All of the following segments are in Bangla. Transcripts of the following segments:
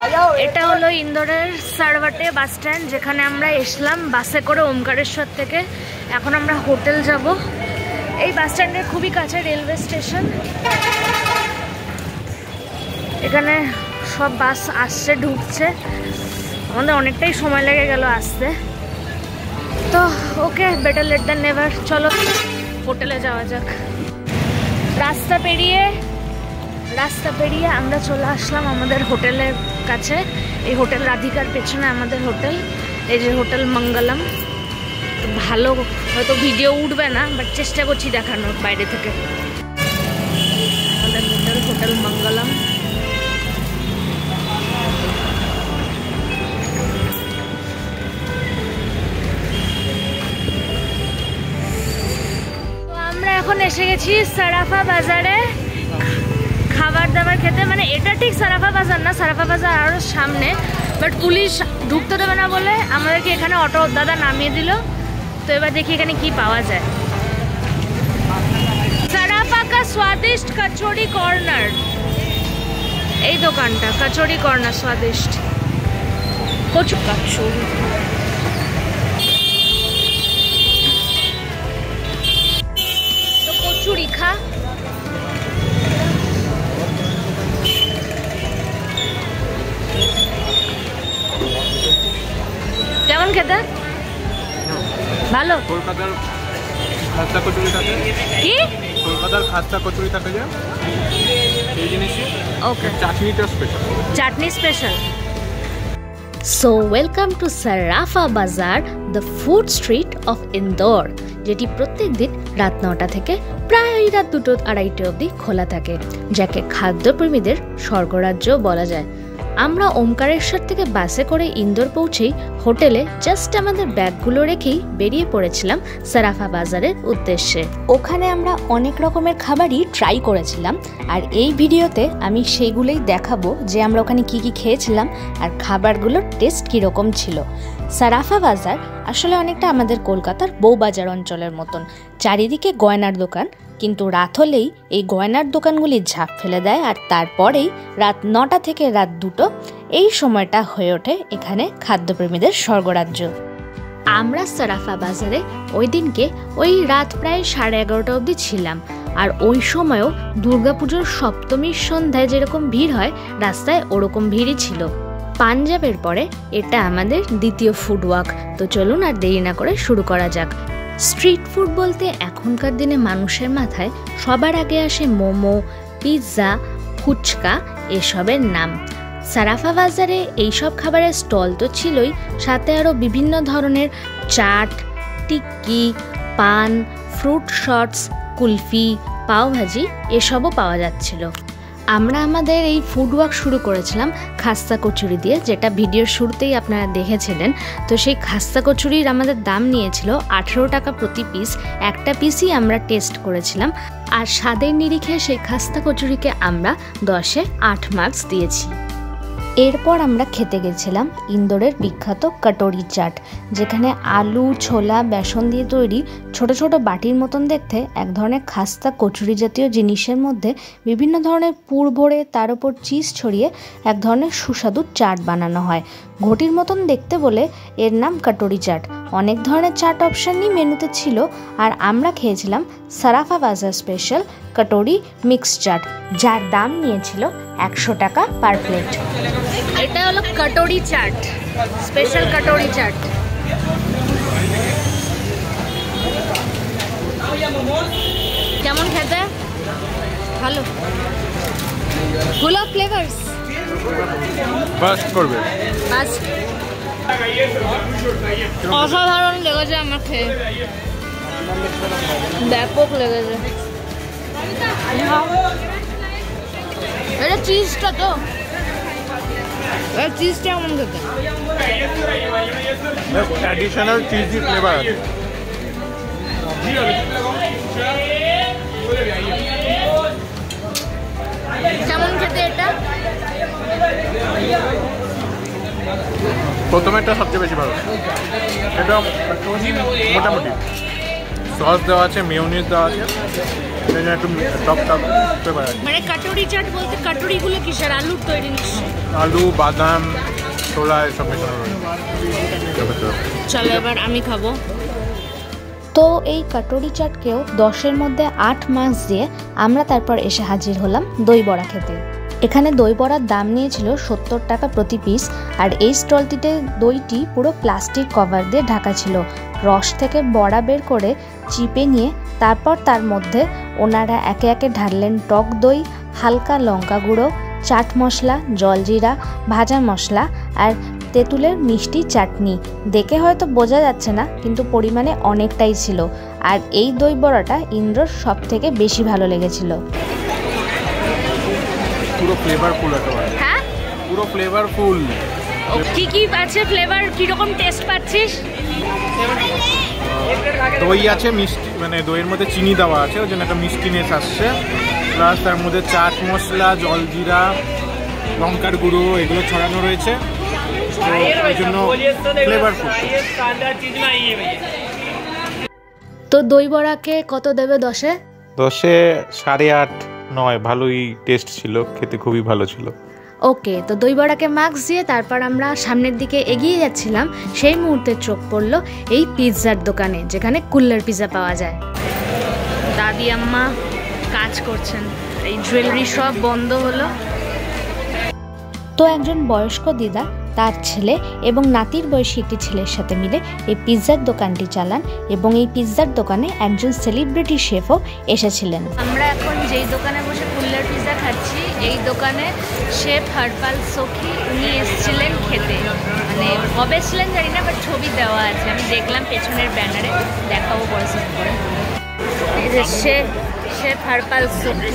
এটা হলো ইন্দোরের সারওয়াটে বাস স্ট্যান্ড, যেখানে আমরা এসলাম বাসে করে ওমকারেশ্বর থেকে। এখন আমরা হোটেল যাব। এই বাস স্ট্যান্ডের খুবই কাছে রেলওয়ে স্টেশন। এখানে সব বাস আসছে ঢুকছে, আমাদের অনেকটাই সময় লেগে গেল আসতে। তো ওকে, বেটার লেট দ্যান নেভার। চলো হোটেলে যাওয়া যাক। রাস্তা পেরিয়ে আমরা চলে আসলাম আমাদের হোটেলের কাছে। এই হোটেল রাধিকার পেছনে আমাদের হোটেল, এই যে হোটেল মঙ্গলম। ভালো হয়তো ভিডিও উঠবে না, বাট চেষ্টা করছি দেখানোর বাইরে থেকে। আমাদের হোটেল মঙ্গলম। তো আমরা এখন এসে গেছি সারাফা বাজারে খাবার দাবার খেতে। মানে এটা ঠিক সারাফা বাজার না, সারাফা বাজার আরও সামনে, বাট পুলিশ ঢুকতে দেবে না বলে আমাদেরকে এখানে অটো দাদা নামিয়ে দিল। তো এবার দেখি এখানে কি পাওয়া যায়। সারাফা কা স্বাদিষ্ট কচুরি কর্নার, এই দোকানটা কচুরি কর্নার স্বাদিষ্ট কচুরি। তো কচুরি খা। কেমন খেতে? ভালো। কলকাতার খাস্তা কচুরি থাকে। কি? কলকাতার খাস্তা কচুরি থাকে যে এই জিনিসই। ওকে, চাটনিটা special. Chutney special. So welcome to Sarafa Bazaar, the food street of Indore, যেটি প্রত্যেক দিন রাত 9টা থেকে প্রায় রাত 2-2:30 অবধি খোলা থাকে, যাকে খাদ্যপ্রেমীদের স্বর্গরাজ্য বলা যায়। আমরা ওমকারেশ্বর থেকে বাসে করে ইন্দোর পৌঁছেই হোটেলে জাস্ট আমাদের ব্যাগগুলো রেখেই বেরিয়ে পড়েছিলাম সারাফা বাজারের উদ্দেশ্যে। ওখানে আমরা অনেক রকমের খাবারই ট্রাই করেছিলাম, আর এই ভিডিওতে আমি সেইগুলোই দেখাবো যে আমরা ওখানে কি কি খেয়েছিলাম আর খাবারগুলোর টেস্ট কীরকম ছিল। সারাফা বাজার আসলে অনেকটা আমাদের কলকাতার বউবাজার অঞ্চলের মতন, চারিদিকে গয়নার দোকান, কিন্তু রাত হলেই এই গয়নার দোকানগুলি ঝাঁপ ফেলে দেয়, আর তারপরেই রাত 9টা থেকে রাত 2টো এই সময়টা হয়ে ওঠে এখানে খাদ্যপ্রেমীদের স্বর্গরাজ্য। আমরা সারাফা বাজারে ওই দিনকে ওই রাত প্রায় 11:30 অবধি ছিলাম, আর ওই সময়ও দুর্গাপুজোর সপ্তমীর সন্ধ্যায় যেরকম ভিড় হয় রাস্তায় ওরকম ভিড়ই ছিল। পাঞ্জাবের পরে এটা আমাদের দ্বিতীয় ফুড ওয়াক। তো চলুন আর দেরি না করে শুরু করা যাক। স্ট্রিট ফুড বলতে এখনকার দিনে মানুষের মাথায় সবার আগে আসে মোমো, পিৎজা, ফুচকা এসবের নাম। সারাফা বাজারে এইসব খাবারের স্টল তো ছিলই, সাথে আরও বিভিন্ন ধরনের চাট, টিক্কি, পান, ফ্রুট শটস, কুলফি, পাওভাজি এসবও পাওয়া যাচ্ছিল। আমরা আমাদের এই ফুড ওয়াক শুরু করেছিলাম খাস্তা কচুরি দিয়ে, যেটা ভিডিওর শুরুতেই আপনারা দেখেছিলেন। তো সেই খাস্তা কচুরির আমাদের দাম নিয়েছিল 18 টাকা প্রতি পিস। একটা পিসই আমরা টেস্ট করেছিলাম, আর স্বাদের নিরিখে সেই খাস্তা কচুরিকে আমরা 10-এ 8 মার্কস দিয়েছি। এরপর আমরা খেতে গেছিলাম ইন্দোরের বিখ্যাত কটোরি চাট, যেখানে আলু, ছোলা, বেসন দিয়ে তৈরি ছোট ছোট বাটির মতন দেখতে এক ধরনের খাস্তা কচুরি জাতীয় জিনিসের মধ্যে বিভিন্ন ধরনের পুর ভরে তার উপর চিজ ছড়িয়ে এক ধরনের সুস্বাদু চাট বানানো হয়। ঘটির মতন দেখতে বলে এর নাম কটোরি চাট। অনেক ধরনের চাট অপশানই মেনুতে ছিল, আর আমরা খেয়েছিলাম সারাফা বাজার স্পেশাল কটোরি মিক্স চাট, যার দাম নিয়েছিল 100 টাকা পার প্লেট। এটা হলো কটোরি চাট, স্পেশাল কটোরি চাট। কেমন খেতে? ভালো। Full of flavours. ফার্স্ট করবে। ফার্স্ট। অসাধারণ লেগেছে আমার খেয়ে, ব্যাপক লেগেছে। এটা চিজটা তো, চিজটা এমন খেতে অ্যাডিশনাল চিজি ফ্লেভার আছে। কেমন খেতে এটা? প্রথমেরটা সবচেয়ে বেশি ভালো। এটা মোটামুটি সস দেওয়া আছে, মেয়োনিজ দেওয়া আছে, একটু টক টক ফ্লেভার আছে। মানে কাটুরি চাট বলতে কাটুরিগুলো কিসের আলুর তৈরি নিশ্চয়ই? আলু, বাদাম, ছোলা এসব মেশানো রয়েছে। চলো এবার আমি খাবো। তো এই কাটুরি চাটকেও 10-এর মধ্যে 8 মার্কস দিয়ে আমরা তারপর এসে হাজির হলাম দই বড়া খেতে। এখানে দই বড়ার দাম নিয়েছিল 70 টাকা প্রতি পিস। আর এই স্টলটিতে দইটি পুরো প্লাস্টিক কভার দিয়ে ঢাকা ছিল। রস থেকে বড়া বের করে চিপে নিয়ে তারপর তার মধ্যে ওনারা একে একে ঢাললেন টক দই, হালকা লঙ্কা গুঁড়ো, চাট মশলা, জলজিরা, ভাজা মশলা আর তেঁতুলের মিষ্টি চাটনি। দেখে হয়তো বোঝা যাচ্ছে না, কিন্তু পরিমাণে অনেকটাই ছিল। আর এই দই বড়াটা ইন্দ্রর সব থেকে বেশি ভালো লেগেছিল। পুরো ফ্লেভারফুল একেবারে। হ্যাঁ, পুরো ফ্লেভারফুল। কি কি আছে ফ্লেভার? কিরকম টেস্ট পাচ্ছিস? দই আছে, মিষ্টি, মানে দইয়ের মধ্যে চিনি দেওয়া আছে, ওই জন্য একটা মিষ্টিনেস আসছে। প্লাস তার মধ্যে চাট মশলা, জলজিরা, লঙ্কার গুঁড়ো এগুলো ছড়ানো রয়েছে, ওই জন্য ফ্লেভারফুল। তো দই বড়াকে কত দেবে 10-এ? 10-এ 8.5, 9। ভালোই টেস্ট ছিল, খেতে খুবই ভালো ছিল। ওকে, তো দই বড়াকে মার্কস দিয়ে তারপর আমরা সামনের দিকে এগিয়ে যাচ্ছিলাম। সেই মুহূর্তে চোখ পড়লো এই পিৎজার দোকানে, যেখানে কুল্লার পিৎজা পাওয়া যায়। দাদি আম্মা কাজ করছেন, এই জুয়েলারি সব বন্ধ হলো। তো একজন বয়স্ক দিদা তার ছেলে এবং নাতির বয়সী একটি ছেলের সাথে মিলে এই পিৎজার দোকানটি চালান, এবং এই পিৎজার দোকানে একজন সেলিব্রিটি শেফও এসেছিলেন। আমরা এখন যেই দোকানে বসে কুল্লার পিৎজা খাচ্ছি, এই দোকানে শেফ হরপাল সোখি উনি এসেছিলেন খেতে। মানে কবে ছিলেন জানি না, বাট ছবি দেওয়া আছে, আমি দেখলাম পেছনের ব্যানারে, দেখাবো পরিশ্রম করে। এই যে শেফ হরপাল সোখি।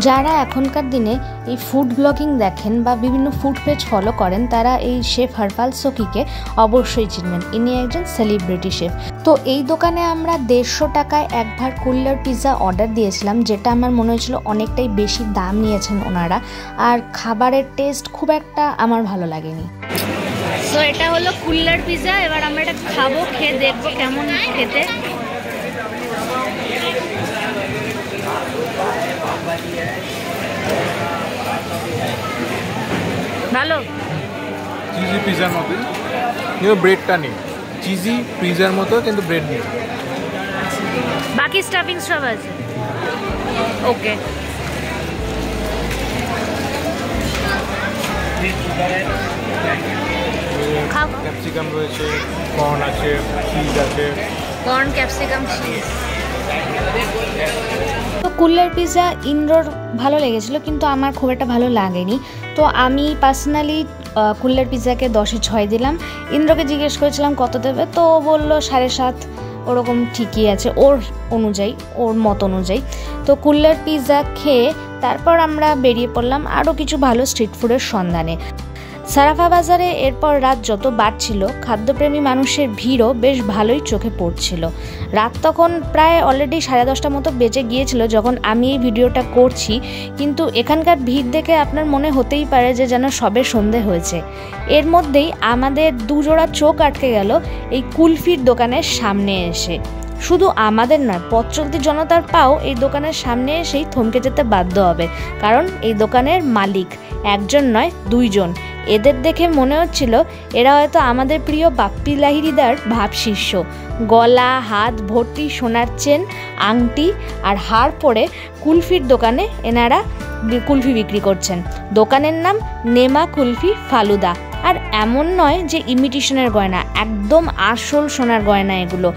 যারা এখনকার দিনে এই ফুড ব্লগিং দেখেন বা বিভিন্ন ফুড পেজ ফলো করেন, তারা এই শেফ হরপাল সোখিকে অবশ্যই চিনবেন। ইনি একজন সেলিব্রিটি শেফ। তো এই দোকানে আমরা 150 টাকায় এক ভার কুল্লার পিৎজা অর্ডার দিয়েছিলাম, যেটা আমার মনে হয়েছিল অনেকটাই বেশি দাম নিয়েছেন ওনারা। আর খাবারের টেস্ট খুব একটা আমার ভালো লাগেনি। তো এটা হলো কুল্লার পিৎজা। এবার আমরা এটা খাবো, খেয়ে দেখবো কেমন খেতে। ভালো। চিজি পিৎজার মতো, কিন্তু ব্রেডটা নেই। চিজি পিৎজার মতো, কিন্তু ব্রেড নেই। বাকি স্টাফিং সব আছে। ওকে, খাও। ক্যাপসিকাম রয়েছে, কর্ন আছে, চিজ আছে। Corn, capsicum, cheese. তো কুল্লার পিৎজা ইন্দ্রর ভালো লেগেছিল, কিন্তু আমার খুব একটা ভালো লাগেনি। তো আমি পার্সোনালি কুল্লার পিৎজাকে 10-এ 6 দিলাম। ইন্দ্রকে জিজ্ঞেস করেছিলাম কত দেবে, তো ও বললো 7.5। ওরকম ঠিকই আছে ওর অনুযায়ী, ওর মত অনুযায়ী। তো কুল্লার পিৎজা খেয়ে তারপর আমরা বেরিয়ে পড়লাম আরও কিছু ভালো স্ট্রিট ফুডের সন্ধানে। সারাফা বাজারে এরপর রাত যত বাড়ছিল, খাদ্যপ্রেমী মানুষের ভিড়ও বেশ ভালোই চোখে পড়ছিল। রাত তখন প্রায় অলরেডি 10:30 মতো বেজে গিয়েছিল যখন আমি এই ভিডিওটা করছি, কিন্তু এখানকার ভিড় দেখে আপনার মনে হতেই পারে যে যেন সবে সন্ধে হয়েছে। এর মধ্যেই আমাদের দুজোড়া চোখ আটকে গেল এই কুলফির দোকানের সামনে এসে। শুধু আমাদের নয়, পথ চলতি জনতার পাও এই দোকানের সামনে এসেই থমকে যেতে বাধ্য হবে, কারণ এই দোকানের মালিক একজন নয় 2 জন। এদের দেখে মনে হচ্ছিল এরা হয়তো আমাদের প্রিয় বাপ্পি লাহিড়িদার ভাবশিষ্য। গলা হাত ভর্তি সোনার চেন, আংটি আর হার পরে কুলফির দোকানে এনারা কুলফি বিক্রি করছেন। দোকানের নাম নেমা কুলফি ফালুদা। আর এমন নয় যে ইমিটেশনের গয়না, একদম আসল সোনার গয়না এগুলো।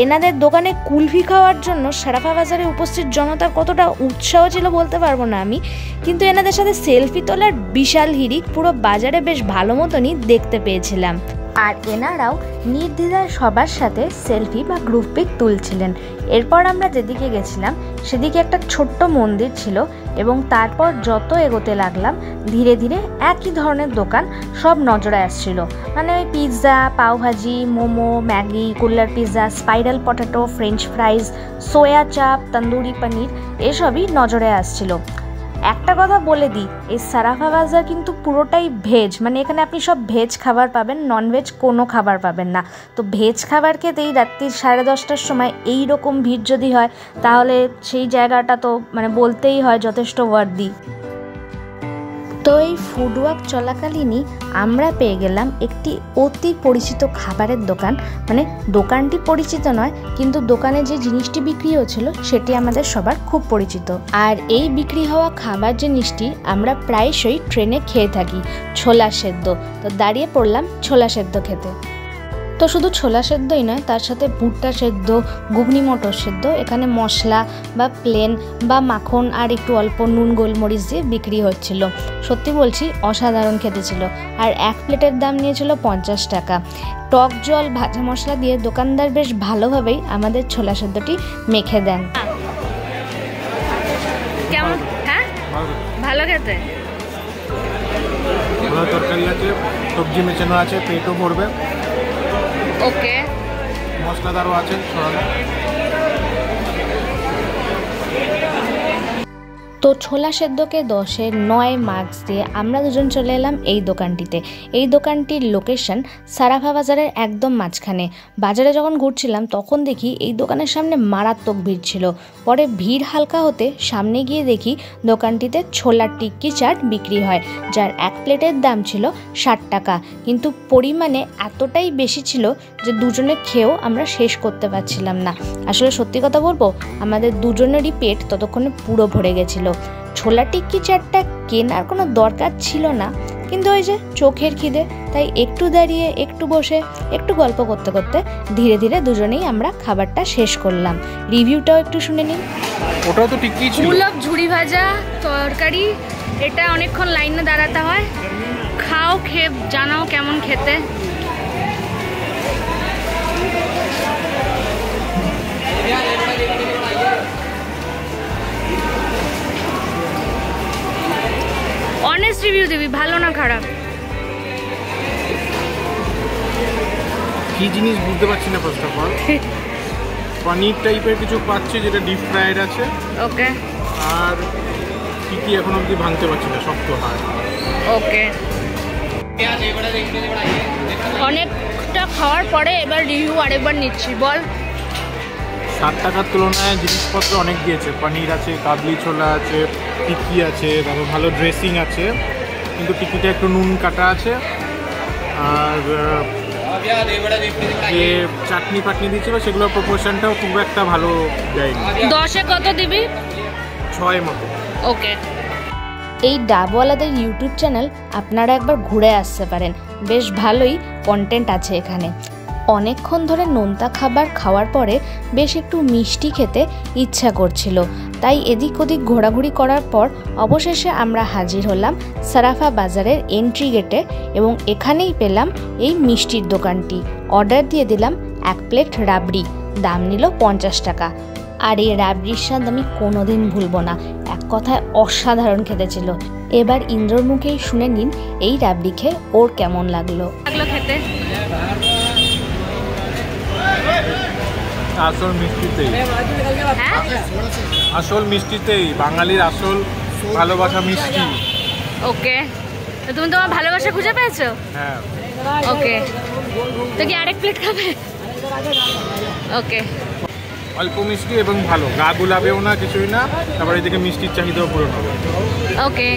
এনাদের দোকানে কুলফি খাওয়ার জন্য সারাফা বাজারে উপস্থিত জনতার কতটা উৎসাহ ছিল বলতে পারবো না আমি, কিন্তু এনাদের সাথে সেলফি তোলার বিশাল হিড়িক পুরো বাজারে বেশ ভালো মতনই দেখতে পেয়েছিলাম। আর এনারাও নির্দ্বিধায় সবার সাথে সেলফি বা গ্রুপ পিক তুলছিলেন। এরপর আমরা যেদিকে গেছিলাম সেদিকে একটা ছোট্ট মন্দির ছিল, এবং তারপর যত এগোতে লাগলাম ধীরে ধীরে একই ধরনের দোকান সব নজরে আসছিল। মানে ওই pizza, pav bhaji, momo, Maggi, kulhad pizza, spiral potato, French fries, soya chaap, tandoori পনির এসবই নজরে আসছিল। একটা কথা বলে দিই, এই সারাফা বাজার কিন্তু পুরোটাই ভেজ, মানে এখানে আপনি সব ভেজ খাবার পাবেন, ননভেজ কোনো খাবার পাবেন না। তো ভেজ খাবার খেতেই রাত্রি 10:30টার সময় এই রকম ভিড় যদি হয়, তাহলে সেই জায়গাটা তো মানে বলতেই হয় যথেষ্ট ওয়ার্দি। তো এই ফুড ওয়াক চলাকালীনই আমরা পেয়ে গেলাম একটি অতি পরিচিত খাবারের দোকান। মানে দোকানটি পরিচিত নয়, কিন্তু দোকানে যে জিনিসটি বিক্রি হচ্ছিল সেটি আমাদের সবার খুব পরিচিত। আর এই বিক্রি হওয়া খাবার জিনিসটি আমরা প্রায়শই ট্রেনে খেয়ে থাকি, ছোলা সেদ্ধ। তো দাঁড়িয়ে পড়লাম ছোলা সেদ্ধ খেতে। তো শুধু ছোলা সেদ্ধই নয়, তার সাথে ভুট্টা সেদ্ধ, ঘুগনি মটর সেদ্ধ, এখানে মশলা বা প্লেন বা মাখন আর একটু অল্প নুন গোলমরিচ দিয়ে বিক্রি হচ্ছিল। সত্যি বলছি অসাধারণ খেতে ছিল। আর এক প্লেটের দাম নিয়েছিল 50 টাকা। টক জল ভাজা মশলা দিয়ে দোকানদার বেশ ভালোভাবেই আমাদের ছোলা সেদ্ধটি মেখে দেন। কেমন? হ্যাঁ, ভালো খেতে। তরকারি আছে, সবজি মেচানো আছে, পেটও ভরবে। ওকে, মশলাদারও আছে ছড়ানো। তো ছোলা সেদ্ধকে 10-এ 9 মার্কস দিয়ে আমরা দুজন চলে এলাম এই দোকানটিতে। এই দোকানটির লোকেশন সারাফা বাজারের একদম মাঝখানে। বাজারে যখন ঘুরছিলাম তখন দেখি এই দোকানের সামনে মারাত্মক ভিড় ছিল। পরে ভিড় হালকা হতে সামনে গিয়ে দেখি দোকানটিতে ছোলার টিক্কি চাট বিক্রি হয়, যার এক প্লেটের দাম ছিল 60 টাকা। কিন্তু পরিমাণে এতটাই বেশি ছিল যে দুজনে খেয়েও আমরা শেষ করতে পারছিলাম না। আসলে সত্যি কথা বলবো, আমাদের দুজনেরই পেট ততক্ষণে পুরো ভরে গেছিল। ছোলা টিক্কি চাটটা কেনার কোনো দরকার ছিল না, কিন্তু ওই যে চোখের খিদে, তাই একটু দাঁড়িয়ে একটু বসে একটু গল্প করতে করতে ধীরে ধীরে দুজনেই আমরা খাবারটা শেষ করলাম। রিভিউটাও একটু শুনে নিন। ওটাও তো টিক্কি ছিল। পুলক ঝুড়ি ভাজা তরকারি, এটা অনেকক্ষণ লাইনে দাঁড়াতে হয়। খাও, খেয়ে জানাও কেমন খেতে। অনেস্ট রিভিউ দিবি, ভালো না খারাপ? কি জিনিস বুঝতে পারছি না। ফার্স্ট অফ অল পনির টাইপের কিছু পাচ্ছি, যেটা ডিপ ফ্রাইড আছে। ওকে। আর কি কি এখন অবধি ভাঙতে পারছি না, শক্ত হয়। ওকে, অনেকটা খাওয়ার পরে এবার রিভিউ আরেকবার নিচ্ছি। বল। 7 টাকার তুলনায় জিনিসপত্র অনেক দিয়েছে। পনির আছে, কাবলি ছোলা আছে, টিক্কি আছে, তারপর ভালো ড্রেসিং আছে, কিন্তু টিক্কিটা একটু নুন কাটা আছে। আর যে চাটনি পাটনি দিচ্ছিল সেগুলোর প্রপোর্শনটাও খুব একটা ভালো দেয়নি। 10-এ কত দিবি? 6 মতো। ওকে। এই ডাবওয়ালাদের ইউটিউব চ্যানেল আপনারা একবার ঘুরে আসতে পারেন, বেশ ভালোই কন্টেন্ট আছে এখানে। অনেকক্ষণ ধরে নোনতা খাবার খাওয়ার পরে বেশ একটু মিষ্টি খেতে ইচ্ছা করছিল, তাই এদিক ওদিক ঘোরাঘুরি করার পর অবশেষে আমরা হাজির হলাম সারাফা বাজারের এন্ট্রি গেটে, এবং এখানেই পেলাম এই মিষ্টির দোকানটি। অর্ডার দিয়ে দিলাম 1 প্লেট রাবড়ি, দাম নিল 50 টাকা। আর এই রাবড়ির স্বাদ আমি কোনোদিন ভুলবো না, এক কথায় অসাধারণ খেতে ছিল। এবার ইন্দ্রর মুখেই শুনে নিন এই রাবড়ি খেয়ে ওর কেমন লাগলো খেতে। আসল মিষ্টিতেই বাঙালির আসল ভালোবাসা মিষ্টি। ওকে, তো তুমি তোমার ভালোবাসা খুঁজে পেয়েছো? হ্যাঁ। ওকে, তো কি আরেক প্লেট খাবে? ওকে। অল্প মিষ্টি এবং ভালো, গা গুলাবেও না, কিছুই না। তারপর এদিকে মিষ্টির চাহিদাও পূরণ হবে। ওকে।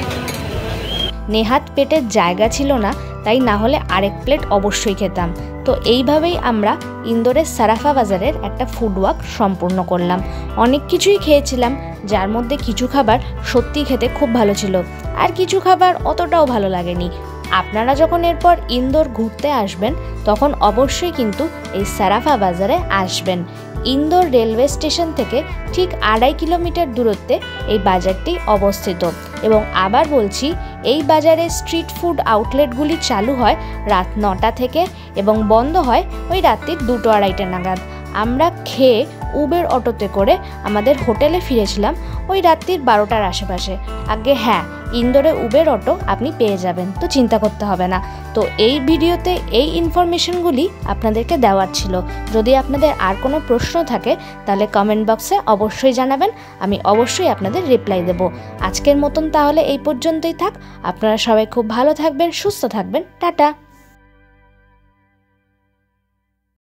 নেহাত পেটের জায়গা ছিল না, তাই না হলে আরেক প্লেট অবশ্যই খেতাম। তো এইভাবেই আমরা ইন্দোরের সারাফা বাজারের একটা ফুড ওয়াক সম্পূর্ণ করলাম। অনেক কিছুই খেয়েছিলাম, যার মধ্যে কিছু খাবার সত্যি খেতে খুব ভালো ছিল, আর কিছু খাবার অতটাও ভালো লাগেনি। আপনারা যখন এরপর ইন্দোর ঘুরতে আসবেন তখন অবশ্যই কিন্তু এই সারাফা বাজারে আসবেন। ইন্দোর রেলওয়ে স্টেশন থেকে ঠিক 2.5 কিলোমিটার দূরত্বে এই বাজারটি অবস্থিত। এবং আবার বলছি, এই বাজারে স্ট্রিট ফুড আউটলেটগুলি চালু হয় রাত 9টা থেকে এবং বন্ধ হয় ওই রাত্রির 2-2:30 নাগাদ। আমরা খেয়ে উবের অটোতে করে আমাদের হোটেলে ফিরেছিলাম ওই রাত্রির 12টার আশেপাশে। আগে হ্যাঁ, ইন্দোরে উবের অটো আপনি পেয়ে যাবেন, তো চিন্তা করতে হবে না। তো এই ভিডিওতে এই ইনফরমেশনগুলি আপনাদেরকে দেওয়ার ছিল। যদি আপনাদের আর কোনো প্রশ্ন থাকে তাহলে কমেন্ট বক্সে অবশ্যই জানাবেন, আমি অবশ্যই আপনাদের রিপ্লাই দেব। আজকের মতন তাহলে এই পর্যন্তই থাক। আপনারা সবাই খুব ভালো থাকবেন, সুস্থ থাকবেন। টাটা।